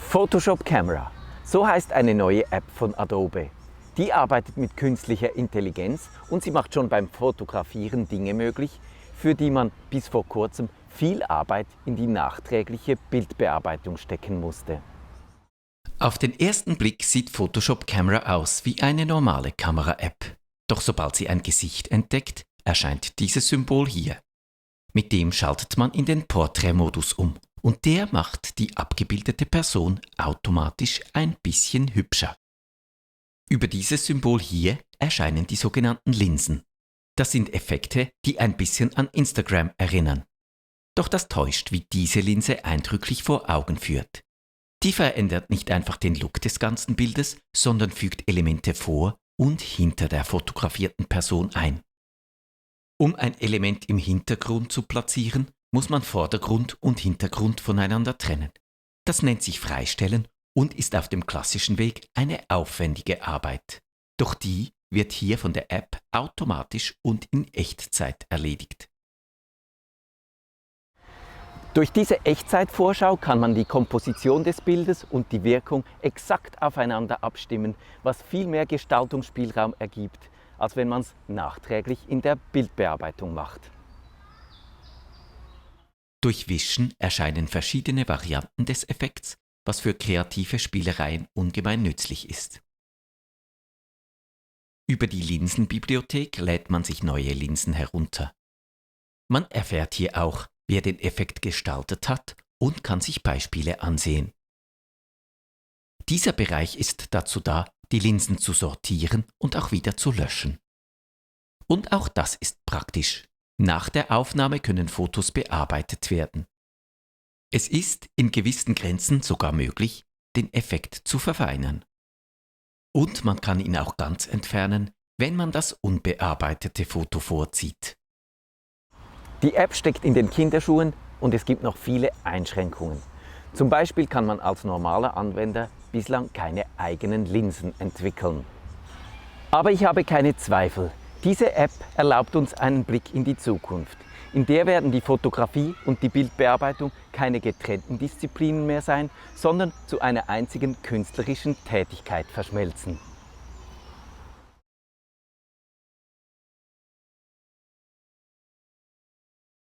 Photoshop Camera, so heißt eine neue App von Adobe. Die arbeitet mit künstlicher Intelligenz und sie macht schon beim Fotografieren Dinge möglich, für die man bis vor kurzem viel Arbeit in die nachträgliche Bildbearbeitung stecken musste. Auf den ersten Blick sieht Photoshop Camera aus wie eine normale Kamera-App. Doch sobald sie ein Gesicht entdeckt, erscheint dieses Symbol hier. Mit dem schaltet man in den Porträtmodus um und der macht die abgebildete Person automatisch ein bisschen hübscher. Über dieses Symbol hier erscheinen die sogenannten Linsen. Das sind Effekte, die ein bisschen an Instagram erinnern. Doch das täuscht, wie diese Linse eindrücklich vor Augen führt. Die verändert nicht einfach den Look des ganzen Bildes, sondern fügt Elemente vor und hinter der fotografierten Person ein. Um ein Element im Hintergrund zu platzieren, muss man Vordergrund und Hintergrund voneinander trennen. Das nennt sich Freistellen und ist auf dem klassischen Weg eine aufwendige Arbeit. Doch die wird hier von der App automatisch und in Echtzeit erledigt. Durch diese Echtzeitvorschau kann man die Komposition des Bildes und die Wirkung exakt aufeinander abstimmen, was viel mehr Gestaltungsspielraum ergibt, als wenn man es nachträglich in der Bildbearbeitung macht. Durch Wischen erscheinen verschiedene Varianten des Effekts, was für kreative Spielereien ungemein nützlich ist. Über die Linsenbibliothek lädt man sich neue Linsen herunter. Man erfährt hier auch, wer den Effekt gestaltet hat und kann sich Beispiele ansehen. Dieser Bereich ist dazu da, die Linsen zu sortieren und auch wieder zu löschen. Und auch das ist praktisch. Nach der Aufnahme können Fotos bearbeitet werden. Es ist in gewissen Grenzen sogar möglich, den Effekt zu verfeinern. Und man kann ihn auch ganz entfernen, wenn man das unbearbeitete Foto vorzieht. Die App steckt in den Kinderschuhen und es gibt noch viele Einschränkungen. Zum Beispiel kann man als normaler Anwender bislang keine eigenen Linsen entwickeln. Aber ich habe keine Zweifel. Diese App erlaubt uns einen Blick in die Zukunft. In der werden die Fotografie und die Bildbearbeitung keine getrennten Disziplinen mehr sein, sondern zu einer einzigen künstlerischen Tätigkeit verschmelzen.